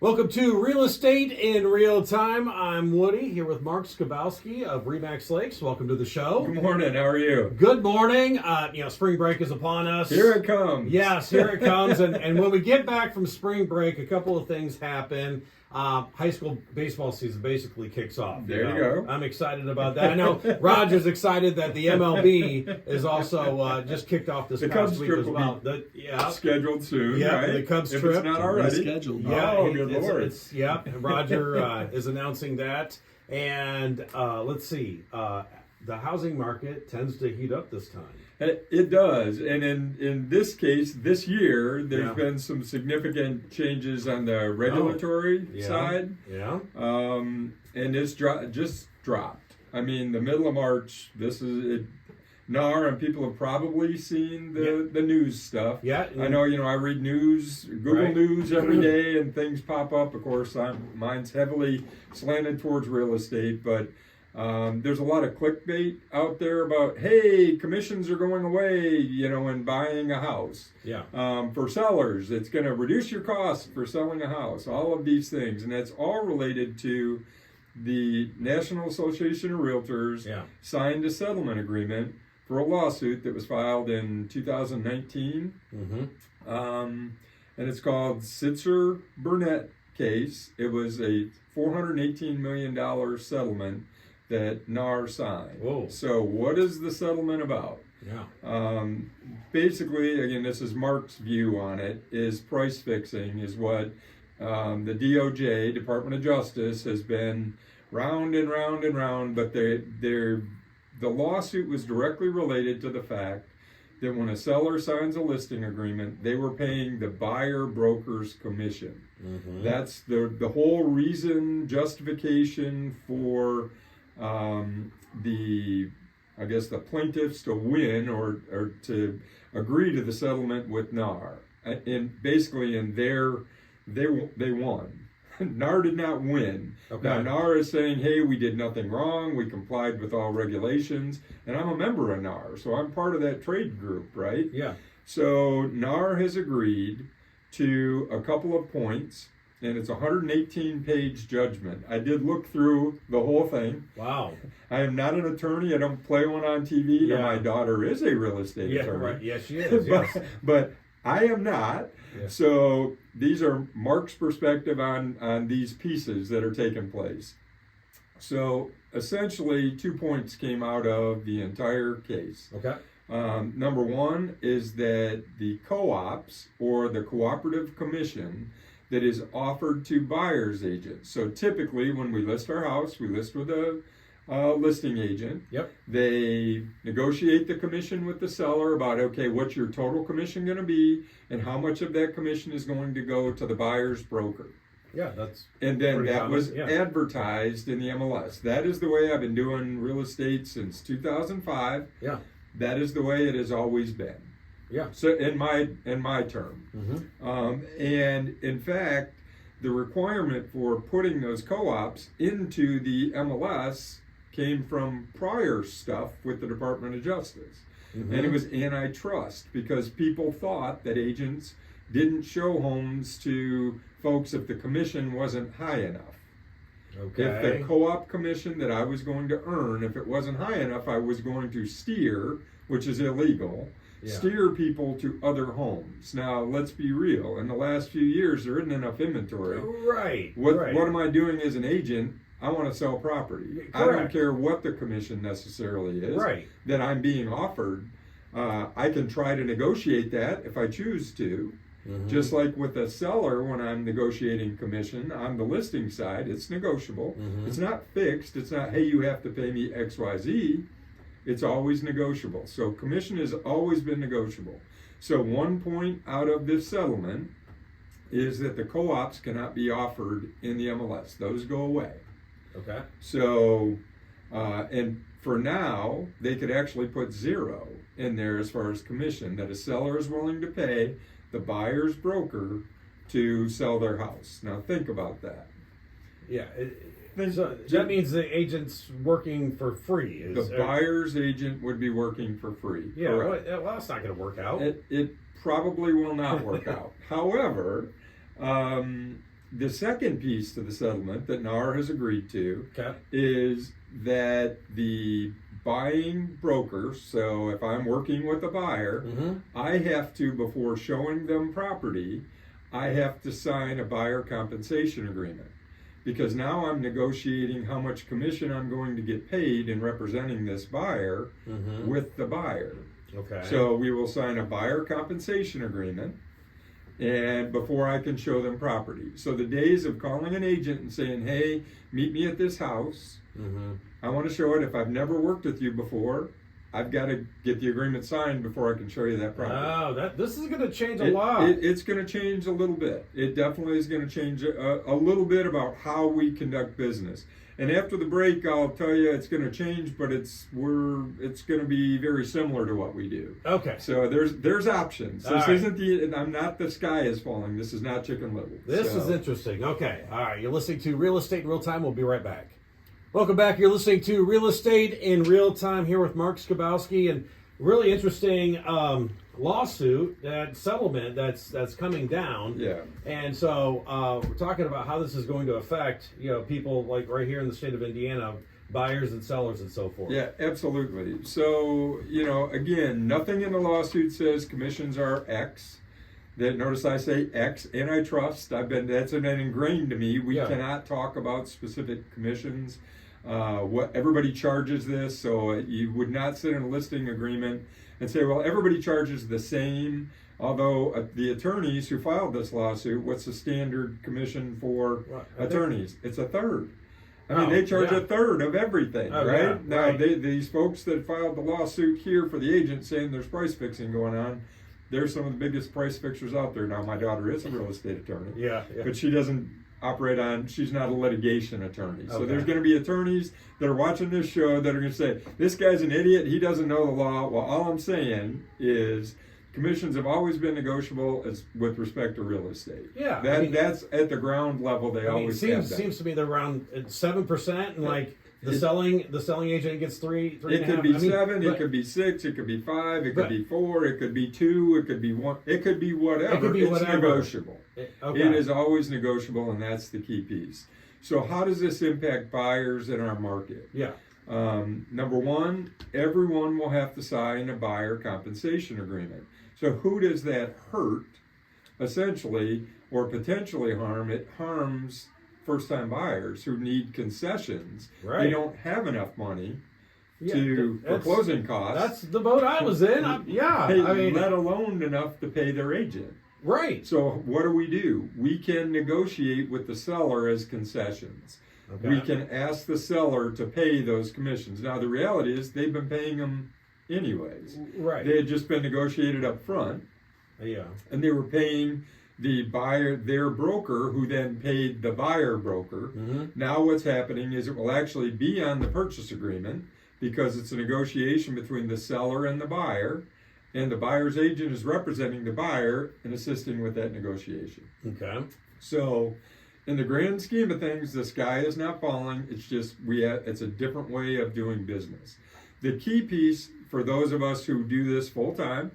Welcome to Real Estate in Real Time. I'm Woody here with Mark Skibowski of Remax Lakes. Welcome to the show. Good morning. How are you? Good morning. Spring break is upon us. Here it comes. Yes, here it comes. And when we get back from spring break, a couple of things happen. High school baseball season basically kicks off. There you go. I'm excited about that. I know Roger's excited that the MLB is also just kicked off this past week as well. Scheduled soon. Yeah, right? the Cubs if trip. It's not already scheduled. Yeah, oh, good Lord. Roger is announcing that. And let's see. The housing market tends to heat up this time. It does. And in this case, this year, there's been some significant changes on the regulatory side. Yeah. And it's just dropped. I mean, the middle of March, this is it. NAR, and people have probably seen the news stuff. Yeah. I know, I read news, Google News every day, and things pop up. Of course, mine's heavily slanted towards real estate, but there's a lot of clickbait out there about, hey, commissions are going away, in buying a house. Yeah. For sellers, it's going to reduce your costs for selling a house, all of these things. And that's all related to the National Association of Realtors signed a settlement agreement for a lawsuit that was filed in 2019. Mm-hmm. And it's called Sitzer-Burnett case. It was a $418 million settlement that NAR signed. Whoa. So what is the settlement about? Yeah. Basically, again, this is Mark's view on it, is price fixing is what the DOJ, Department of Justice, has been round and round and round, but the lawsuit was directly related to the fact that when a seller signs a listing agreement, they were paying the buyer broker's commission. Mm-hmm. That's the whole reason, justification for the plaintiffs to win or to agree to the settlement with NAR. And basically, they won. NAR did not win. Okay. Now, NAR is saying, hey, we did nothing wrong. We complied with all regulations. And I'm a member of NAR, so I'm part of that trade group, right? Yeah. So NAR has agreed to a couple of points, and it's a 118-page judgment. I did look through the whole thing. Wow. I am not an attorney. I don't play one on TV. Yeah. My daughter is a real estate attorney. Right. Yes, she is. Yes. but I am not. Yeah. So these are Mark's perspective on these pieces that are taking place. So essentially, 2 points came out of the entire case. Okay. Number one is that the co-ops or the cooperative commission that is offered to buyer's agents. So typically when we list our house, we list with a listing agent. Yep. They negotiate the commission with the seller about, okay, what's your total commission going to be and how much of that commission is going to go to the buyer's broker. Yeah, that's And then pretty that common. was Yeah. advertised in the MLS. That is the way I've been doing real estate since 2005. Yeah. That is the way it has always been. Yeah. So in my term. Mm-hmm. And in fact, the requirement for putting those co-ops into the MLS came from prior stuff with the Department of Justice. Mm-hmm. And it was antitrust because people thought that agents didn't show homes to folks if the commission wasn't high enough. Okay. If the co-op commission that I was going to earn, if it wasn't high enough, I was going to steer, which is illegal, steer people to other homes. Now, let's be real. In the last few years, there isn't enough inventory. Right. What Right. am I doing as an agent? I want to sell property. Correct. I don't care what the commission necessarily is Right. that I'm being offered. I can try to negotiate that if I choose to. Mm-hmm. Just like with a seller, when I'm negotiating commission on the listing side, it's negotiable. Mm-hmm. It's not fixed. It's not, hey, you have to pay me X, Y, Z. It's always negotiable. So commission has always been negotiable. So 1 point out of this settlement is that the co-ops cannot be offered in the MLS. Those go away. Okay. So, and for now, they could actually put 0 in there as far as commission that a seller is willing to pay the buyer's broker to sell their house. Now think about that. Yeah. So that means the agent's working for free. The buyer's agent would be working for free. Yeah, correct. well, that's not going to work out. It probably will not work out. However, the second piece to the settlement that NAR has agreed to Okay. is that the buying broker, so if I'm working with a buyer, I have to, before showing them property, I have to sign a buyer compensation agreement. Because now I'm negotiating how much commission I'm going to get paid in representing this buyer with the buyer. Okay. So we will sign a buyer compensation agreement, and before I can show them property. So the days of calling an agent and saying, hey, meet me at this house, I want to show it. If I've never worked with you before, I've got to get the agreement signed before I can show you that property. Oh, this is going to change a lot. It's going to change a little bit. It definitely is going to change a little bit about how we conduct business. And after the break, I'll tell you it's going to change, but it's going to be very similar to what we do. Okay. So there's options. This right. isn't I'm not the sky is falling. This is not Chicken Little. This is interesting. Okay. All right. You're listening to Real Estate in Real Time. We'll be right back. Welcome back. You're listening to Real Estate in Real Time here with Mark Skibowski, and really interesting lawsuit, that settlement that's coming down. Yeah. And so we're talking about how this is going to affect people like right here in the state of Indiana, buyers and sellers and so forth. Yeah, absolutely. So again, nothing in the lawsuit says commissions are X. That notice I say X, antitrust. That's been ingrained to me. We cannot talk about specific commissions. What everybody charges this, so you would not sit in a listing agreement and say, well, everybody charges the same. Although the attorneys who filed this lawsuit, what's the standard commission for attorneys? It's a third. I mean, they charge a third of everything, right? Yeah, now, these folks that filed the lawsuit here for the agent saying there's price fixing going on, they're some of the biggest price fixers out there. Now, my daughter is a real estate attorney, but she doesn't she's not a litigation attorney. So there's going to be attorneys that are watching this show that are going to say, this guy's an idiot, he doesn't know the law. Well, all I'm saying is commissions have always been negotiable with respect to real estate. Yeah. That's at the ground level, they always have that. Seems to me they're around 7%, and like the selling agent gets three. It could be 7, it could be 6, it could be 5, it could be 4, it could be 2, it could be 1, it could be whatever. It could be it's whatever. Negotiable. It is always negotiable, and that's the key piece. So how does this impact buyers in our market? Yeah. Number one, everyone will have to sign a buyer compensation agreement. So who does that hurt, essentially, or potentially harm? It harms first-time buyers who need concessions. Right. They don't have enough money for closing costs. That's the boat I was in. Let alone enough to pay their agent. Right. So what do? We can negotiate with the seller as concessions. Okay. We can ask the seller to pay those commissions. Now, the reality is they've been paying them anyways. Right. They had just been negotiated up front. Yeah. And they were paying the buyer, their broker, who then paid the buyer broker. Now what's happening is it will actually be on the purchase agreement because it's a negotiation between the seller and the buyer. And the buyer's agent is representing the buyer and assisting with that negotiation. Okay. So, in the grand scheme of things, the sky is not falling. It's just it's a different way of doing business. The key piece for those of us who do this full time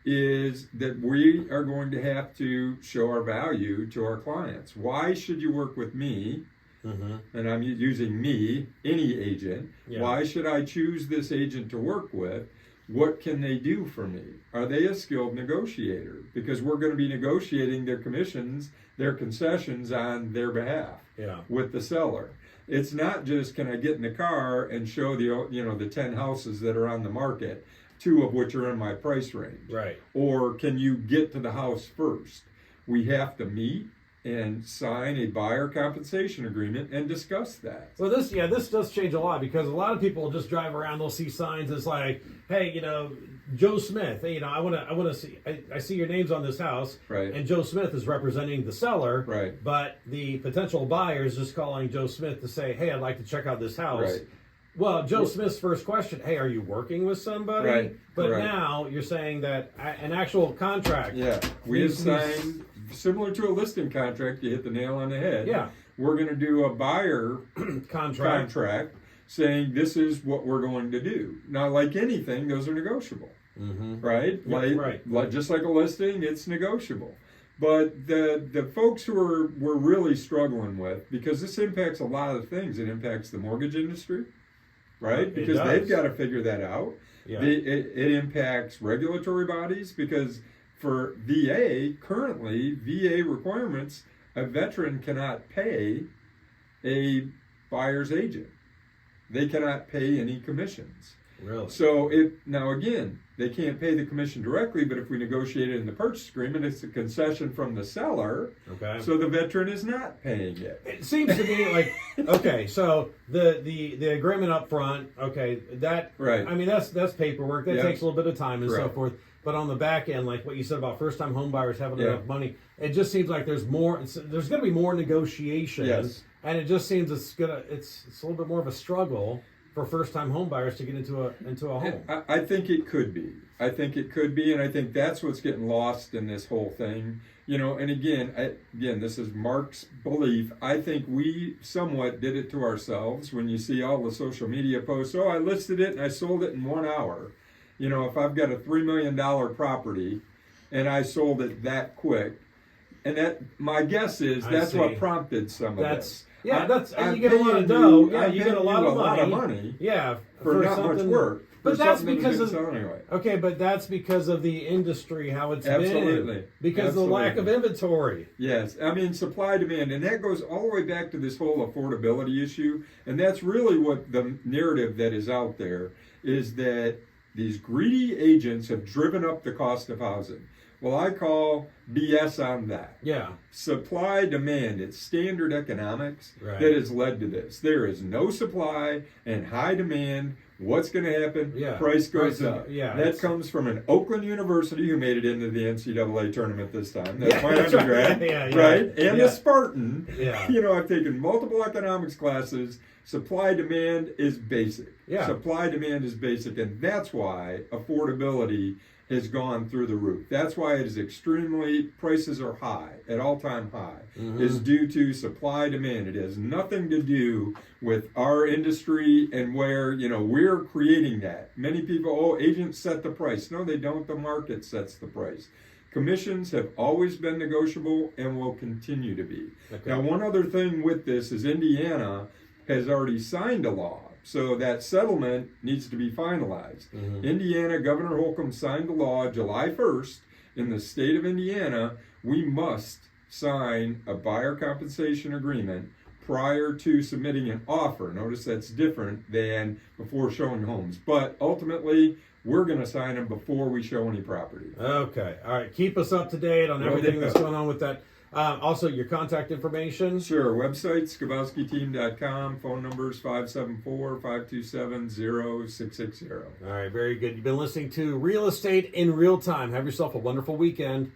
is that we are going to have to show our value to our clients. Why should you work with me? And I'm using me, any agent. Yeah. Why should I choose this agent to work with? What can they do for me? Are they a skilled negotiator? Because we're going to be negotiating their commissions, their concessions on their behalf with the seller. It's not just, can I get in the car and show the 10 houses that are on the market, 2 of which are in my price range. Right. Or can you get to the house first? We have to meet and sign a buyer compensation agreement and discuss that. Well, this does change a lot because a lot of people just drive around. They'll see signs. It's like, hey, Joe Smith. Hey, I want to see. I see your name's on this house, right? And Joe Smith is representing the seller, right? But the potential buyer is just calling Joe Smith to say, hey, I'd like to check out this house. Right. Well, Joe Smith's first question, hey, are you working with somebody? Right. But now you're saying that an actual contract. Yeah, we have signed. Similar to a listing contract, you hit the nail on the head. Yeah. We're going to do a buyer contract saying this is what we're going to do. Now, like anything, those are negotiable, right? Right. Just like a listing, it's negotiable. But the folks who we're really struggling with, because this impacts a lot of things. It impacts the mortgage industry, right? Because they've got to figure that out. Yeah. It impacts regulatory bodies, because for VA, currently, VA requirements, a veteran cannot pay a buyer's agent. They cannot pay any commissions. Really? So now again, they can't pay the commission directly, but if we negotiate it in the purchase agreement, it's a concession from the seller. Okay. So the veteran is not paying it. It seems to me like, okay, so the agreement up front, okay, that, Right. I mean, that's paperwork. That Yep. takes a little bit of time and so Correct. forth. But on the back end, like what you said about first-time home buyers having Yeah. enough money, it just seems like there's more. There's going to be more negotiation, Yes. and it just seems it's a little bit more of a struggle for first-time home buyers to get into a home. I think it could be. I think it could be, and I think that's what's getting lost in this whole thing. And again, this is Mark's belief. I think we somewhat did it to ourselves. When you see all the social media posts, I listed it and I sold it in 1 hour. If I've got a $3 million property and I sold it that quick, and that, my guess is that's what prompted some of this. Yeah, I'm you get a lot of paying dough. you- Yeah, I'm you get a paying lot you of money. Yeah, for not much something- work. But for that's something because didn't of sell anyway. Okay, but that's because of the industry, how it's Absolutely. been. Because of the lack of inventory. Yes, I mean supply demand, and that goes all the way back to this whole affordability issue, and that's really what the narrative that is out there is, that these greedy agents have driven up the cost of housing. Well, I call BS on that. Yeah. Supply demand, it's standard economics Right. that has led to this. There is no supply and high demand. What's going to happen? Yeah. Price goes Price, up. yeah, That it's- comes from an Oakland University who made it into the NCAA tournament this time. That's Yeah, my that's right. undergrad, Yeah, right? And yeah. the Spartan. Yeah. I've taken multiple economics classes. Supply demand is basic. Yeah. Supply demand is basic, and that's why affordability has gone through the roof. That's why it is prices are high, at all-time high, is due to supply demand. It has nothing to do with our industry and where, we're creating that. Many people, agents set the price. No, they don't. The market sets the price. Commissions have always been negotiable and will continue to be. Okay. Now, one other thing with this is Indiana has already signed a law. So that settlement needs to be finalized. Indiana, Governor Holcomb signed the law July 1st. In the state of Indiana, we must sign a buyer compensation agreement prior to submitting an offer. Notice that's different than before showing homes. But ultimately, we're going to sign them before we show any property. Okay. All right. Keep us up to date on everything that's going on with that. Also, your contact information. Sure. Website, skibowskiteam.com. Phone numbers, 574-527-0660. All right. Very good. You've been listening to Real Estate in Real Time. Have yourself a wonderful weekend.